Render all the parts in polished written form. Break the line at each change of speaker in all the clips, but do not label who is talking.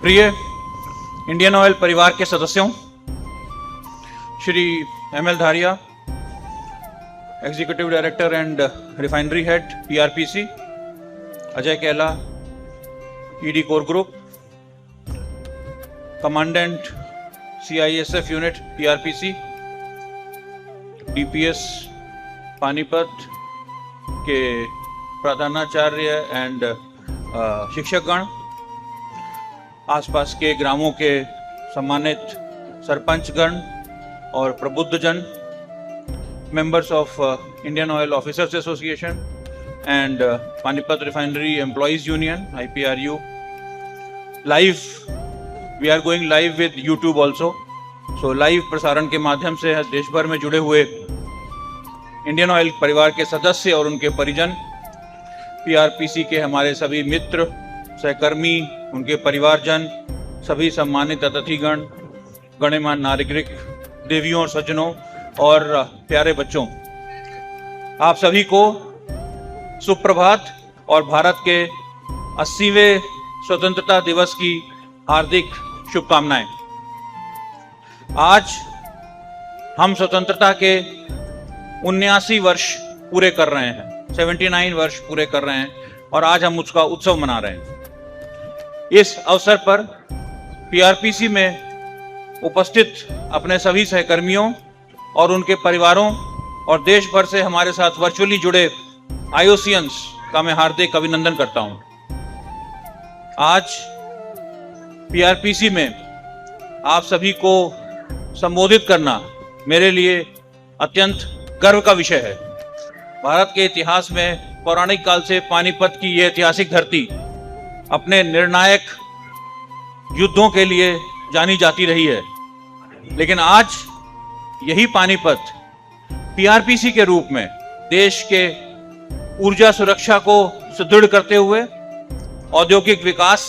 प्रिय Indian oil परिवार के सदस्यों, Shri ML Dhariya, executive director and refinery head PRPC, Ajay Kela, ED core group, commandant CISF unit PRPC, DPS Panipat के प्रधानाचार्य एंड शिक्षकगण, आसपास के ग्रामों के सम्मानित सरपंचगण और प्रबुद्धजन, members of Indian oil officers association and Panipat refinery employees union IPRU. Live we are going live with YouTube also. So live प्रसारण के माध्यम से देश भर में जुड़े हुए इंडियन ऑयल परिवार के सदस्य और उनके परिजन, पीआरपीसी के हमारे सभी मित्र, सहकर्मी, उनके परिवारजन, सभी सम्मानित अतिथिगण, गणमान्य नागरिक, देवियों और सज्जनों और प्यारे बच्चों, आप सभी को सुप्रभात और भारत के 80वें स्वतंत्रता दिवस की हार्दिक शुभकामनाएं. आज हम स्वतंत्रता के 79 वर्ष पूरे कर रहे हैं, 79 वर्ष पूरे कर रहे हैं और आज हम उसका उत्सव मना रहे हैं. इस अवसर पर पीआरपीसी में उपस्थित अपने सभी सहकर्मियों और उनके परिवारों और देश भर से हमारे साथ वर्चुअली जुड़े आईओसीएंस का मैं हार्दिक अभिनंदन करता हूं. आज पीआरपीसी में आप सभी को संबोधित करना मेरे लिए अत्यंत गर्व का विषय है. भारत के इतिहास में पौराणिक काल से पानीपत की यह ऐतिहासिक धरती अपने निर्णायक युद्धों के लिए जानी जाती रही है, लेकिन आज यही पानीपत पीआरपीसी के रूप में देश के ऊर्जा सुरक्षा को सुदृढ़ करते हुए, औद्योगिक विकास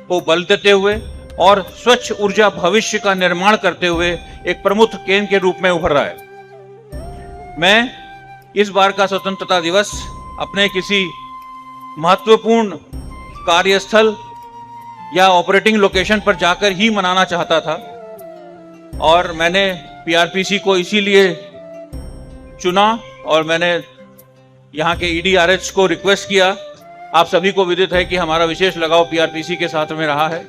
को बल देते हुए और स्वच्छ ऊर्जा भविष्य का निर्माण करते हुए एक प्रमुख केंद्र के रूप में उभर रहा है. मैं इस बार का स्वतंत्रता दिवस अपने किसी महत्वपूर्ण कार्यस्थल या ऑपरेटिंग लोकेशन पर जाकर ही मनाना चाहता था और मैंने पीआरपीसी को इसीलिए चुना और मैंने यहाँ के EDRH को रिक्वेस्ट किया. आप सभी को विदित है कि हमारा विशेष लगाव पीआरपीसी के साथ में रहा है.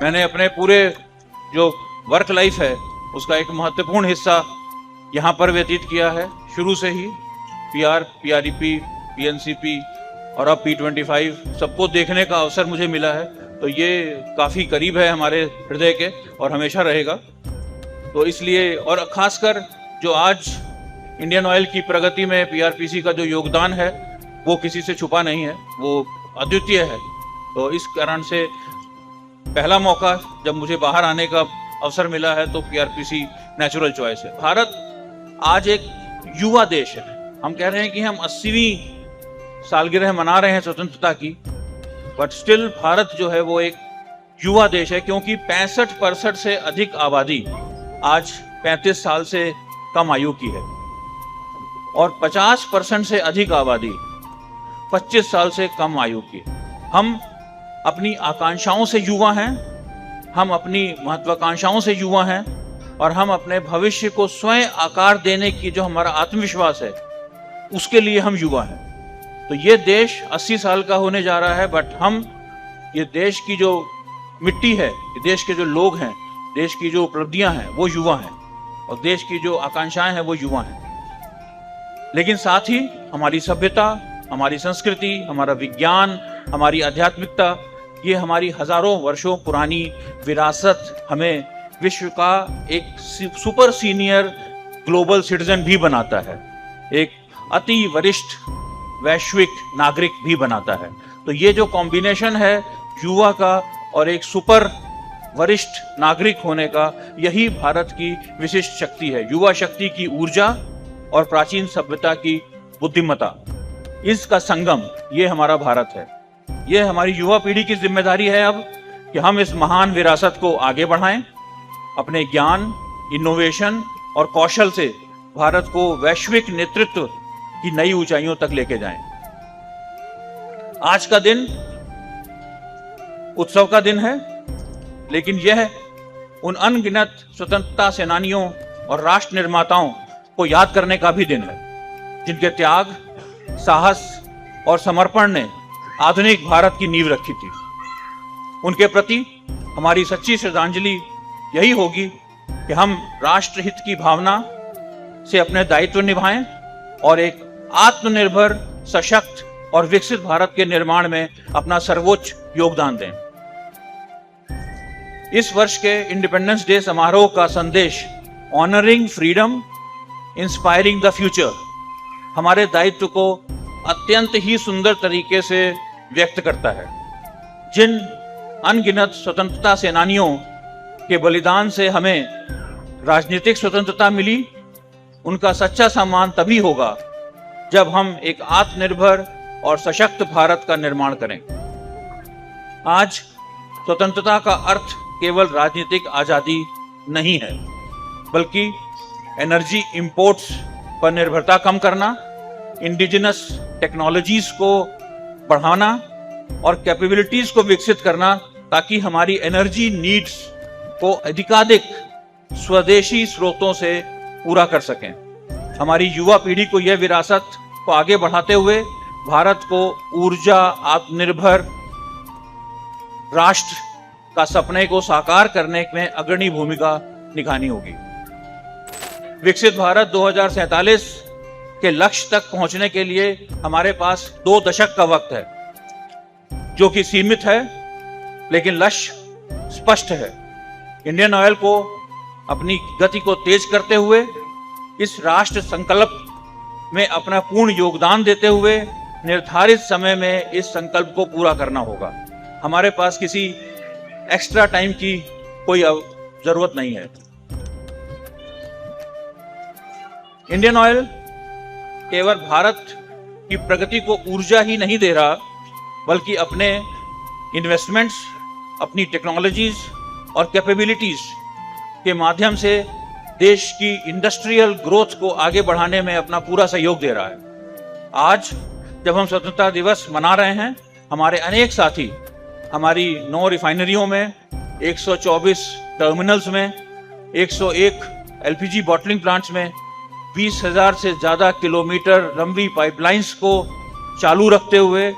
मैंने अपने पूरे जो वर्क लाइफ है उसका एक महत्वपूर्ण हिस्सा यहाँ पर व्यतीत किया है. शुरू से ही PRP, PNCP और अब P25 सबको देखने का अवसर मुझे मिला है, तो ये काफ़ी करीब है हमारे हृदय के और हमेशा रहेगा. तो इसलिए और खासकर जो आज इंडियन ऑयल की प्रगति में पीआरपीसी का जो योगदान है वो किसी से छुपा नहीं है, वो अद्वितीय है. तो इस कारण से पहला मौका जब मुझे बाहर आने का अवसर मिला है तो पीआरपीसी नेचुरल चॉइस है. भारत आज एक युवा देश है. हम कह रहे हैं कि हम 80वीं सालगिरह मना रहे हैं स्वतंत्रता की, बट स्टिल भारत जो है वो एक युवा देश है, क्योंकि 65% से अधिक आबादी आज 35 साल से कम आयु की है और 50% से अधिक आबादी 25 साल से कम आयु की. हम अपनी आकांक्षाओं से युवा हैं, हम अपनी महत्वाकांक्षाओं से युवा हैं और हम अपने भविष्य को स्वयं आकार देने की जो हमारा आत्मविश्वास है उसके लिए हम युवा हैं. तो ये देश 80 साल का होने जा रहा है, बट हम ये देश की जो मिट्टी है, देश के जो लोग हैं, देश की जो उपलब्धियां हैं वो युवा हैं और देश की जो आकांक्षाएं हैं वो युवा हैं. लेकिन साथ ही हमारी सभ्यता, हमारी संस्कृति, हमारा विज्ञान, हमारी आध्यात्मिकता, ये हमारी हजारों वर्षों पुरानी विरासत हमें विश्व का एक सुपर सीनियर ग्लोबल सिटीजन भी बनाता है, एक अति वरिष्ठ वैश्विक नागरिक भी बनाता है. तो ये जो कॉम्बिनेशन है युवा का और एक सुपर वरिष्ठ नागरिक होने का, यही भारत की विशिष्ट शक्ति है. युवा शक्ति की ऊर्जा और प्राचीन सभ्यता की बुद्धिमत्ता, इसका संगम ये हमारा भारत है. ये हमारी युवा पीढ़ी की जिम्मेदारी है अब कि हम इस महान विरासत को आगे बढ़ाएं, अपने ज्ञान, इनोवेशन और कौशल से भारत को वैश्विक नेतृत्व की नई ऊंचाइयों तक लेके जाएं. आज का दिन उत्सव का दिन है, लेकिन यह उन अनगिनत स्वतंत्रता सेनानियों और राष्ट्र निर्माताओं को याद करने का भी दिन है, जिनके त्याग, साहस और समर्पण ने आधुनिक भारत की नींव रखी थी। उनके प्रति हमारी सच्ची श्रद्धांजलि यही होगी कि हम राष्ट्रहित की भावना से अपने दायित्व निभाएं और एक आत्मनिर्भर, सशक्त और विकसित भारत के निर्माण में अपना सर्वोच्च योगदान दें। इस वर्ष के इंडिपेंडेंस डे समारोह का संदेश honouring freedom, inspiring the future हमारे दायित्व को अत्यंत ही सुंदर तरीके से व्यक्त करता है। जिन अनगिनत स्वतंत्रता सेनानियों के बलिदान से हमें राजनीतिक स्वतंत्रता मिली, उनका सच्चा सम्मान तभी होगा जब हम एक आत्मनिर्भर और सशक्त भारत का निर्माण करें। आज स्वतंत्रता का अर्थ केवल राजनीतिक आजादी नहीं है, बल्कि एनर्जी इंपोर्ट्स पर निर्भरता कम करना, इंडिजिनस टेक्नोलॉजीज को बढ़ाना और कैपेबिलिटीज को विकसित करना, ताकि हमारी एनर्जी नीड्स को अधिकाधिक स्वदेशी स्रोतों से पूरा कर सकें। हमारी युवा पीढ़ी को यह विरासत को आगे बढ़ाते हुए भारत को ऊर्जा आत्मनिर्भर राष्ट्र का सपने को साकार करने में अग्रणी भूमिका निभानी होगी। विकसित भारत 2047 के लक्ष्य तक पहुंचने के लिए हमारे पास 2 दशक का वक्त है, जो कि सीमित है, लेकिन लक्ष्य स्पष्ट है। इंडियन ऑयल को अपनी गति को तेज करते हुए इस राष्ट्र संकल्प में अपना पूर्ण योगदान देते हुए निर्धारित समय में इस संकल्प को पूरा करना होगा। हमारे पास किसी एक्स्ट्रा टाइम की कोई जरूरत नहीं है। इंडियन ऑयल केवल भारत की प्रगति को ऊर्जा ही नहीं दे रहा, बल्कि अपने इन्वेस्टमेंट्स, अपनी टेक्नोलॉजीज और कैपेबिलिटीज के माध्यम से देश की इंडस्ट्रियल ग्रोथ को आगे बढ़ाने में अपना पूरा सहयोग दे रहा है। आज जब हम स्वतंत्रता दिवस मना रहे हैं, हमारे अनेक साथी हमारी 9 रिफाइनरियों में, 124 टर्मिनल्स में, 101 एलपीजी बॉटलिंग प्लांट्स में 20,000 से ज्यादा किलोमीटर लंबी पाइपलाइंस को चालू रखते हुए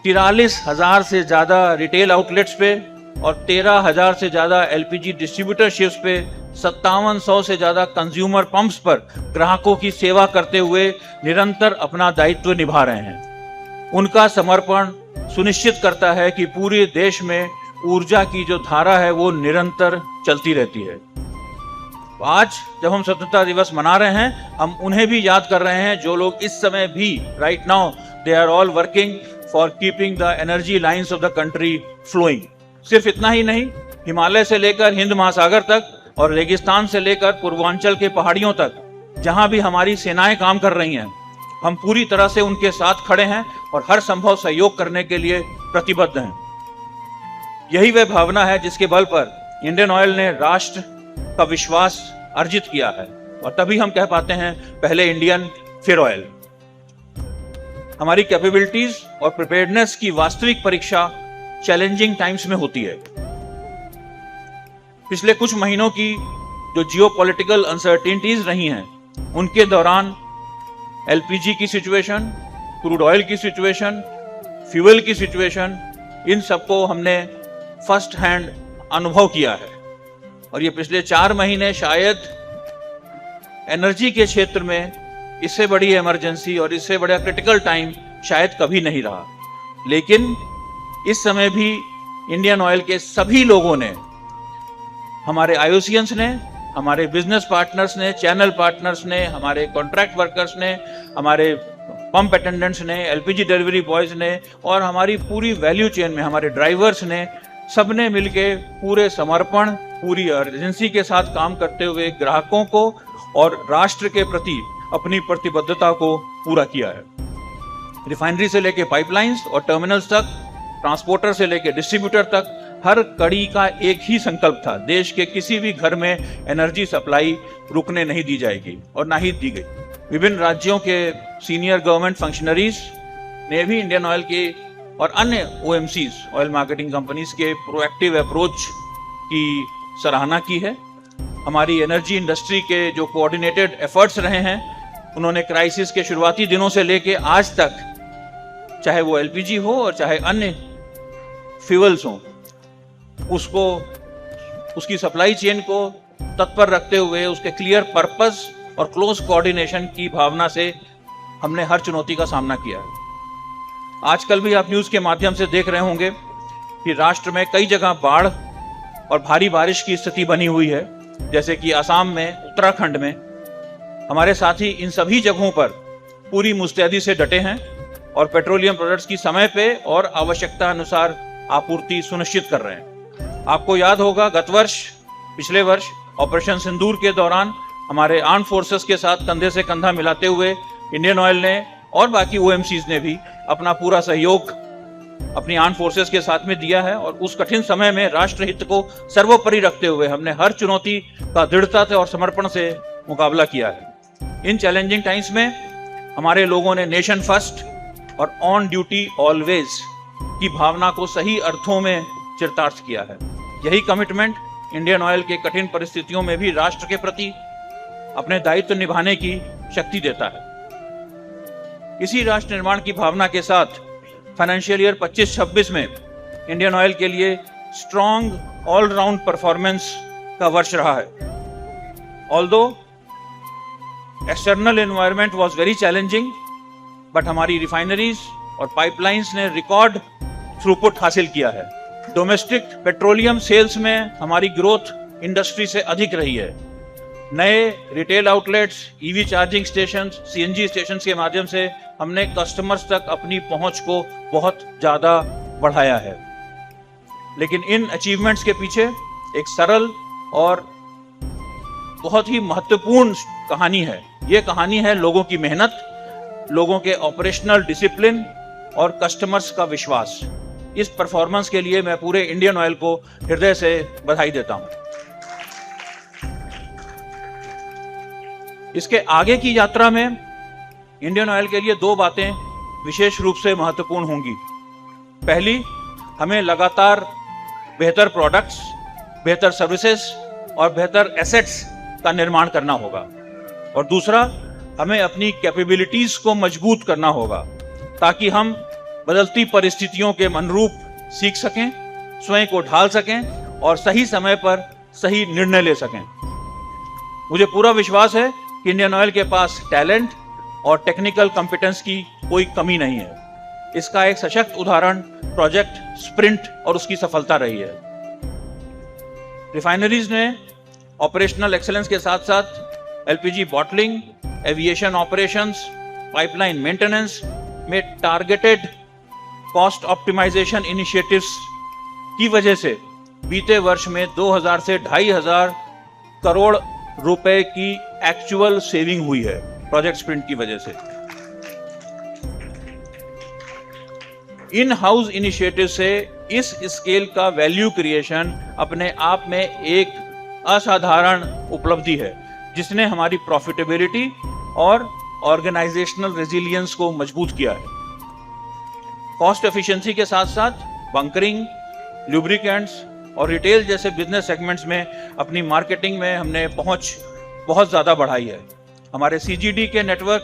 43,000 से ज्यादा रिटेल आउटलेट्स पे और 13,000 से ज्यादा एलपीजी डिस्ट्रीब्यूटरशिप्स पे 5700 से ज्यादा कंज्यूमर पंप्स पर ग्राहकों की सेवा करते हुए निरंतर अपना दायित्व निभा रहे हैं। उनका समर्पण सुनिश्चित करता है कि पूरे देश में ऊर्जा की जो धारा है वो निरंतर चलती रहती है। आज जब हम स्वतंत्रता दिवस मना रहे हैं, हम उन्हें भी याद कर रहे हैं जो लोग इस समय भी right now they are all working for keeping the energy lines of the country flowing. सिर्फ इतना ही नहीं, हिमालय से लेकर हिंद महासागर तक और रेगिस्तान से लेकर पूर्वांचल के पहाड़ियों तक जहां भी हमारी सेनाएं काम कर रही हैं, हम पूरी तरह से उनके साथ खड़े हैं और हर संभव सहयोग करने के लिए प्रतिबद्ध हैं। यही वह भावना है जिसके बल पर इंडियन ऑयल ने राष्ट्र का विश्वास अर्जित किया है, और तभी हम कह पाते हैं पहले इंडियन फिर ऑयल। हमारी कैपेबिलिटीज और प्रिपेयर्डनेस की वास्तविक परीक्षा चैलेंजिंग टाइम्स में होती है। पिछले कुछ महीनों की जो जियोपॉलिटिकल अनसर्टेनिटीज रही हैं, उनके दौरान एलपीजी की सिचुएशन, क्रूड ऑयल की सिचुएशन, फ्यूल की सिचुएशन, इन सबको हमने फर्स्ट हैंड अनुभव किया है। और ये पिछले 4 महीने शायद एनर्जी के क्षेत्र में इससे बड़ी इमरजेंसी और इससे बड़ा क्रिटिकल टाइम शायद कभी नहीं रहा। लेकिन इस समय भी इंडियन ऑयल के सभी लोगों ने, हमारे आईओसीएंस ने, हमारे बिजनेस पार्टनर्स ने, चैनल पार्टनर्स ने, हमारे कॉन्ट्रैक्ट वर्कर्स ने, हमारे पंप अटेंडेंट्स ने, एलपीजी डिलीवरी बॉयज ने और हमारी पूरी वैल्यू चेन में हमारे ड्राइवर्स ने, सबने मिलके पूरे समर्पण, पूरी अर्जेंसी के साथ काम करते हुए ग्राहकों को और राष्ट्र के प्रति अपनी प्रतिबद्धता को पूरा किया है। रिफाइनरी से लेके पाइपलाइंस और टर्मिनल्स तक, ट्रांसपोर्टर से लेके डिस्ट्रीब्यूटर तक, हर कड़ी का एक ही संकल्प था, देश के किसी भी घर में एनर्जी सप्लाई रुकने नहीं दी जाएगी और ना ही दी गई। विभिन्न राज्यों के सीनियर गवर्नमेंट फंक्शनरीज ने भी इंडियन ऑयल की और अन्य OMCs, ऑयल मार्केटिंग कंपनीज के प्रोएक्टिव अप्रोच की सराहना की है। हमारी एनर्जी इंडस्ट्री के जो कोऑर्डिनेटेड एफर्ट्स रहे हैं, उन्होंने क्राइसिस के शुरुआती दिनों से लेके आज तक, चाहे वो LPG हो और चाहे अन्य फ्यूल्स हो, उसको, उसकी सप्लाई चेन को तत्पर रखते हुए उसके क्लियर पर्पस और क्लोज कोऑर्डिनेशन की भावना से हमने हर चुनौती का सामना किया है। आजकल भी आप न्यूज़ के माध्यम से देख रहे होंगे कि राष्ट्र में कई जगह बाढ़ और भारी बारिश की स्थिति बनी हुई है, जैसे कि असम में, उत्तराखंड में। हमारे साथी इन सभी जगहों पर पूरी मुस्तैदी से डटे हैं और पेट्रोलियम प्रोडक्ट्स की समय पे और आवश्यकता अनुसार आपूर्ति सुनिश्चित कर रहे हैं। आपको याद होगा, गत वर्ष, पिछले वर्ष ऑपरेशन सिंदूर के दौरान हमारे आर्म फोर्सेस के साथ कंधे से कंधा मिलाते हुए इंडियन ऑयल ने और बाकी OMCs ने भी अपना पूरा सहयोग अपनी आर्म फोर्सेस के साथ में दिया है और उस कठिन समय में राष्ट्र हित को सर्वोपरि रखते हुए हमने हर चुनौती का दृढ़ता से और समर्पण से मुकाबला किया है। इन चैलेंजिंग टाइम्स में हमारे लोगों ने नेशन फर्स्ट और ऑन ड्यूटी ऑलवेज की भावना को सही अर्थों में चरितार्थ किया है। यही कमिटमेंट इंडियन ऑयल के कठिन परिस्थितियों में भी राष्ट्र के प्रति अपने दायित्व निभाने की शक्ति देता है। इसी राष्ट्र निर्माण की भावना के साथ फाइनेंशियल ईयर 25-26 में इंडियन ऑयल के लिए स्ट्रॉन्ग ऑलराउंड परफॉर्मेंस का वर्ष रहा है। Although external environment was very challenging, but हमारी रिफाइनरीज और पाइपलाइंस ने रिकॉर्ड थ्रूपुट हासिल किया है। डोमेस्टिक पेट्रोलियम सेल्स में हमारी ग्रोथ इंडस्ट्री से अधिक रही है। नए retail outlets, EV charging station, CNG station के माध्यम से हमने कस्टमर्स तक अपनी पहुंच को बहुत ज़्यादा बढ़ाया है। लेकिन इन अचीवमेंट्स के पीछे एक सरल और बहुत ही महत्वपूर्ण कहानी है। ये कहानी है लोगों की मेहनत, लोगों के ऑपरेशनल डिसिप्लिन और कस्टमर्स का विश्वास। इस परफॉर्मेंस के लिए मैं पूरे इंडियन ऑयल को हृदय से बधाई देता हूं। इसके आगे की यात्रा में इंडियन ऑयल के लिए दो बातें विशेष रूप से महत्वपूर्ण होंगी। पहली, हमें लगातार बेहतर प्रोडक्ट्स, बेहतर सर्विसेज और बेहतर एसेट्स का निर्माण करना होगा। और दूसरा, हमें अपनी कैपेबिलिटीज को मजबूत करना होगा ताकि हम बदलती परिस्थितियों के अनुरूप सीख सकें, स्वयं को ढाल सकें और सही समय पर सही निर्णय ले सकें। मुझे पूरा विश्वास है कि इंडियन ऑयल के पास टैलेंट और टेक्निकल कॉम्पिटेंस की कोई कमी नहीं है। इसका एक सशक्त उदाहरण प्रोजेक्ट स्प्रिंट और उसकी सफलता रही है। रिफाइनरीज ने ऑपरेशनल एक्सेलेंस के साथ साथ LPG bottling, aviation operations, pipeline maintenance में टारगेटेड कॉस्ट ऑप्टिमाइजेशन इनिशिएटिव्स की वजह से बीते वर्ष में 2000 से 2500 करोड़ रुपए की एक्चुअल सेविंग हुई है प्रोजेक्ट स्प्रिंट की वजह से। इन हाउस इनिशिएटिव से इस स्केल का वैल्यू क्रिएशन अपने आप में एक असाधारण उपलब्धि है, जिसने हमारी प्रॉफिटेबिलिटी और ऑर्गेनाइजेशनल रेजिलियंस को मजबूत किया है। कॉस्ट एफिशिएंसी के साथ साथ बंकरिंग, लुब्रिकेंट्स और रिटेल जैसे बिजनेस सेगमेंट्स में अपनी मार्केटिंग में हमने पहुंच बहुत ज़्यादा बढ़ाई है। हमारे CGD के नेटवर्क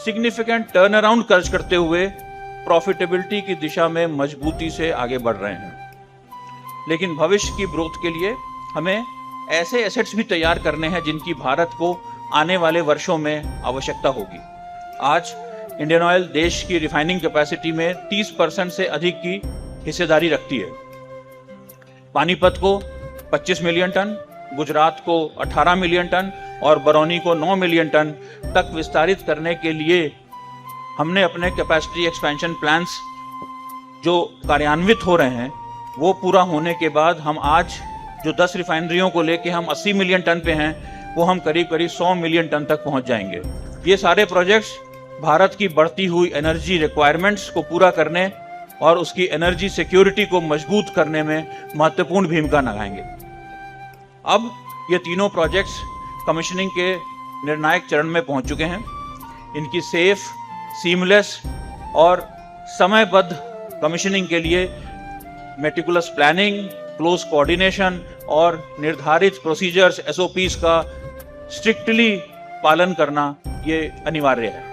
सिग्निफिकेंट टर्न अराउंड कर्ज करते हुए प्रॉफिटेबिलिटी की दिशा में मजबूती से आगे बढ़ रहे हैं। लेकिन भविष्य की ग्रोथ के लिए हमें ऐसे एसेट्स भी तैयार करने हैं जिनकी भारत को आने वाले वर्षों में आवश्यकता होगी। आज इंडियन ऑयल देश की रिफाइनिंग कैपेसिटी में 30% से अधिक की हिस्सेदारी रखती है। पानीपत को 25 मिलियन टन, गुजरात को 18 मिलियन टन और बरौनी को 9 मिलियन टन तक विस्तारित करने के लिए हमने अपने कैपेसिटी एक्सपेंशन प्लान्स जो कार्यान्वित हो रहे हैं वो पूरा होने के बाद हम आज जो 10 रिफाइनरियों को लेके हम 80 मिलियन टन पे हैं, वो हम करीब करीब 100 मिलियन टन तक पहुंच जाएंगे। ये सारे प्रोजेक्ट्स भारत की बढ़ती हुई एनर्जी रिक्वायरमेंट्स को पूरा करने और उसकी एनर्जी सिक्योरिटी को मजबूत करने में महत्वपूर्ण भूमिका निभाएंगे। अब ये तीनों प्रोजेक्ट्स कमीशनिंग के निर्णायक चरण में पहुंच चुके हैं। इनकी सेफ, सीमलेस और समयबद्ध कमीशनिंग के लिए मेटिकुलस प्लानिंग, क्लोज कोऑर्डिनेशन और निर्धारित प्रोसीजर्स, SOPs का स्ट्रिक्टली पालन करना ये अनिवार्य है।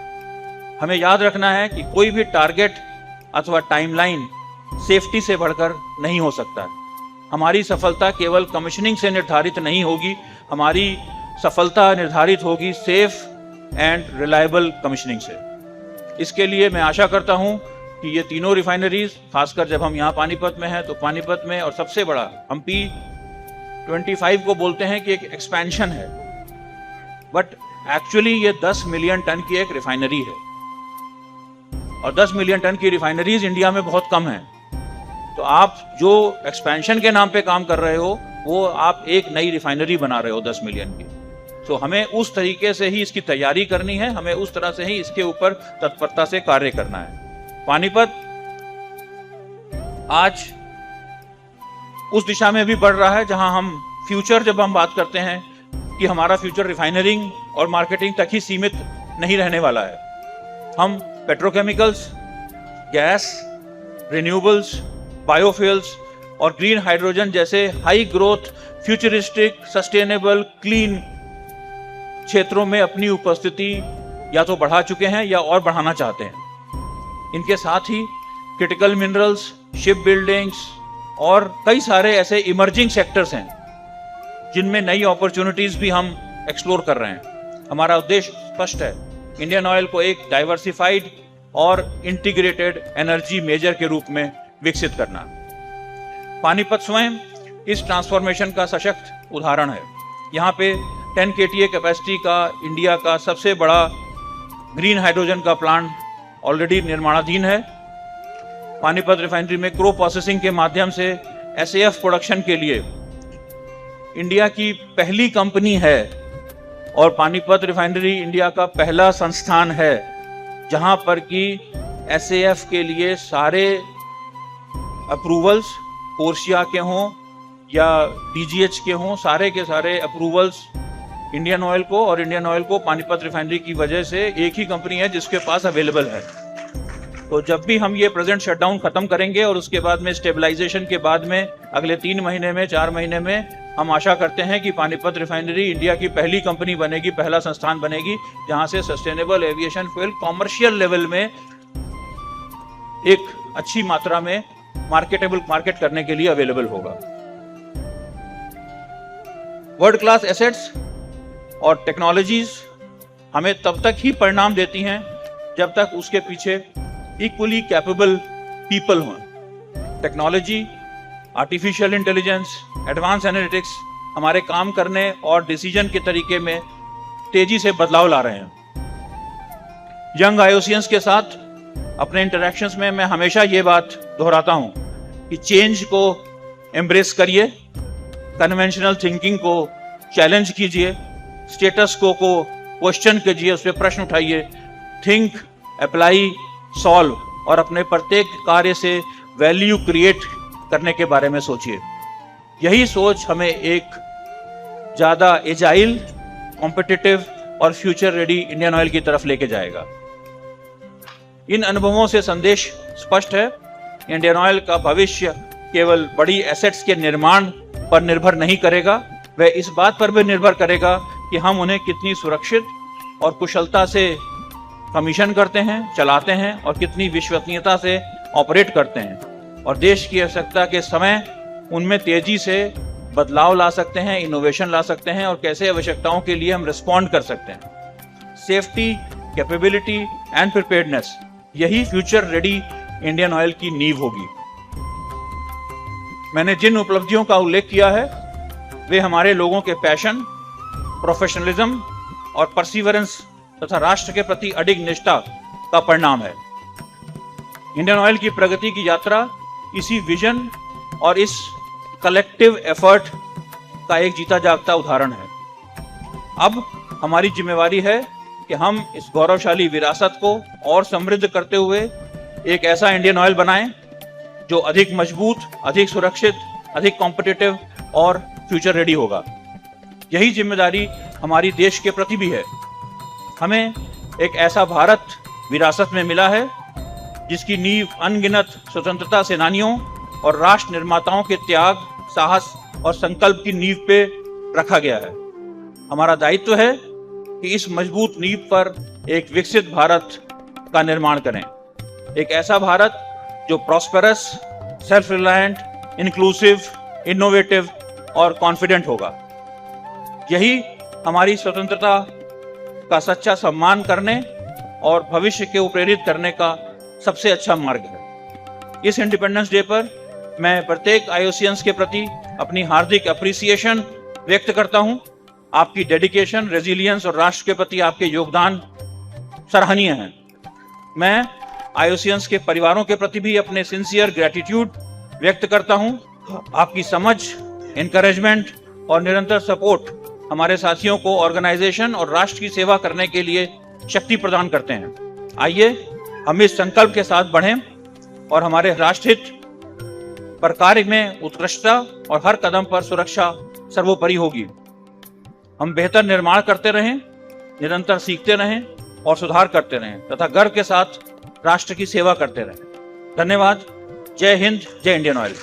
हमें याद रखना है कि कोई भी टारगेट अथवा टाइमलाइन सेफ्टी से बढ़कर नहीं हो सकता। हमारी सफलता केवल कमीशनिंग से निर्धारित नहीं होगी, हमारी सफलता निर्धारित होगी सेफ एंड रिलायबल कमीशनिंग से। इसके लिए मैं आशा करता हूं कि ये तीनों रिफाइनरीज, खासकर जब हम यहाँ पानीपत में हैं तो पानीपत में, और सबसे बड़ा हम P25 को बोलते हैं कि एक एक्सपेंशन है, बट एक्चुअली ये 10 मिलियन टन की एक रिफाइनरी है और 10 मिलियन टन की रिफाइनरीज इंडिया में बहुत कम है। तो आप जो एक्सपेंशन के नाम पे काम कर रहे हो वो आप एक नई रिफाइनरी बना रहे हो 10 मिलियन की। तो हमें उस तरीके से ही इसकी तैयारी करनी है, हमें उस तरह से ही इसके ऊपर तत्परता से कार्य करना है। पानीपत आज उस दिशा में भी बढ़ रहा है जहां हम फ्यूचर, जब हम बात करते हैं कि हमारा फ्यूचर रिफाइनरिंग और मार्केटिंग तक ही सीमित नहीं रहने वाला है। हम पेट्रोकेमिकल्स, गैस, रिन्यूएबल्स, बायोफ्यूल्स और ग्रीन हाइड्रोजन जैसे high growth, futuristic, sustainable, clean क्षेत्रों में अपनी उपस्थिति या तो बढ़ा चुके हैं या और बढ़ाना चाहते हैं। इनके साथ ही क्रिटिकल मिनरल्स, शिप बिल्डिंग्स और कई सारे ऐसे इमर्जिंग सेक्टर्स हैं जिनमें नई अपॉर्चुनिटीज भी हम एक्सप्लोर कर रहे हैं। हमारा उद्देश्य स्पष्ट है, इंडियन ऑयल को एक डाइवर्सिफाइड और इंटीग्रेटेड एनर्जी मेजर के रूप में विकसित करना। पानीपत स्वयं इस ट्रांसफॉर्मेशन का सशक्त उदाहरण है। यहाँ पे 10 KTA कैपेसिटी का इंडिया का सबसे बड़ा ग्रीन हाइड्रोजन का प्लांट ऑलरेडी निर्माणाधीन है। पानीपत रिफाइनरी में क्रो प्रोसेसिंग के माध्यम से SAF प्रोडक्शन के लिए इंडिया की पहली कंपनी है और पानीपत रिफाइनरी इंडिया का पहला संस्थान है जहां पर कि SAF के लिए सारे अप्रूवल्स, पोर्शिया के हों या DGH के हों, सारे के सारे अप्रूवल्स इंडियन ऑयल को और इंडियन ऑयल को पानीपत रिफाइनरी की वजह से एक ही कंपनी है जिसके पास अवेलेबल है। तो जब भी हम ये प्रेजेंट शटडाउन खत्म करेंगे और उसके बाद में स्टेबलाइजेशन के बाद में अगले 3 महीने में, 4 महीने में हम आशा करते हैं कि पानीपत रिफाइनरी इंडिया की पहली कंपनी बनेगी, पहला संस्थान बनेगी जहां से sustainable aviation fuel commercial level में एक अच्छी मात्रा में मार्केट करने के लिए अवेलेबल होगा। वर्ल्ड क्लास एसेट्स और टेक्नोलॉजीज हमें तब तक ही परिणाम देती हैं जब तक उसके पीछे इक्वली कैपेबल पीपल हों। Technology, artificial intelligence, advance analytics हमारे काम करने और डिसीजन के तरीके में तेजी से बदलाव ला रहे हैं। यंग आईओसियंस के साथ अपने इंटरेक्शंस में मैं हमेशा ये बात दोहराता हूं कि चेंज को एम्ब्रेस करिए, कन्वेंशनल थिंकिंग को चैलेंज कीजिए, स्टेटस को क्वेश्चन कीजिए, उस पर प्रश्न उठाइए, थिंक, अप्लाई, सॉल्व और अपने प्रत्येक कार्य से वैल्यू क्रिएट करने के बारे में सोचिए। यही सोच हमें एक ज्यादा एजाइल, कॉम्पिटिटिव और फ्यूचर रेडी इंडियन ऑयल की तरफ लेके जाएगा। इन अनुभवों से संदेश स्पष्ट है, इंडियन ऑयल का भविष्य केवल बड़ी एसेट्स के निर्माण पर निर्भर नहीं करेगा, वह इस बात पर भी निर्भर करेगा कि हम उन्हें कितनी सुरक्षित और कुशलता से कमीशन करते हैं, चलाते हैं और कितनी विश्वसनीयता से ऑपरेट करते हैं और देश की आवश्यकता के समय उनमें तेजी से बदलाव ला सकते हैं, इनोवेशन ला सकते हैं और कैसे आवश्यकताओं के लिए हम रिस्पॉन्ड कर सकते हैं। सेफ्टी, कैपेबिलिटी एंड प्रिपेयर्डनेस, यही फ्यूचर रेडी इंडियन ऑयल की नींव होगी। मैंने जिन उपलब्धियों का उल्लेख किया है वे हमारे लोगों के पैशन, प्रोफेशनलिज्म और परसिवरेंस तथा राष्ट्र के प्रति अडिग निष्ठा का परिणाम है। इंडियन ऑयल की प्रगति की यात्रा इसी विजन और इस कलेक्टिव एफर्ट का एक जीता जागता उदाहरण है। अब हमारी जिम्मेवारी है कि हम इस गौरवशाली विरासत को और समृद्ध करते हुए एक ऐसा इंडियन ऑयल बनाएं जो अधिक मजबूत, अधिक सुरक्षित, अधिक कॉम्पिटिटिव और फ्यूचर रेडी होगा। यही जिम्मेदारी हमारी देश के प्रति भी है। हमें एक ऐसा भारत विरासत में मिला है जिसकी नींव अनगिनत स्वतंत्रता सेनानियों और राष्ट्र निर्माताओं के त्याग, साहस और संकल्प की नींव पे रखा गया है। हमारा दायित्व है कि इस मजबूत नींव पर एक विकसित भारत का निर्माण करें, एक ऐसा भारत जो prosperous, self reliant, inclusive, innovative और कॉन्फिडेंट होगा। यही हमारी स्वतंत्रता का सच्चा सम्मान करने और भविष्य को प्रेरित करने का सबसे अच्छा मार्ग है। इस इंडिपेंडेंस डे पर मैं प्रत्येक आईओसीएंस के प्रति अपनी हार्दिक अप्रिसिएशन व्यक्त करता हूं। आपकी डेडिकेशन, रेजिलियंस और राष्ट्र के प्रति आपके योगदान सराहनीय हैं। मैं आईओसीएंस के परिवारों के प्रति भी अपने सिंसियर ग्रेटिट्यूड व्यक्त करता हूं। आपकी समझ, एनकरेजमेंट और निरंतर सपोर्ट हमारे साथियों को ऑर्गेनाइजेशन और राष्ट्र की सेवा करने के लिए शक्ति प्रदान करते हैं। आइए हम इस संकल्प के साथ बढ़ें और हमारे राष्ट्रहित पर कार्य में उत्कृष्टता और हर कदम पर सुरक्षा सर्वोपरि होगी। हम बेहतर निर्माण करते रहें, निरंतर सीखते रहें और सुधार करते रहें तथा गर्व के साथ राष्ट्र की सेवा करते रहें। धन्यवाद। जय हिंद, जय इंडियन ऑयल।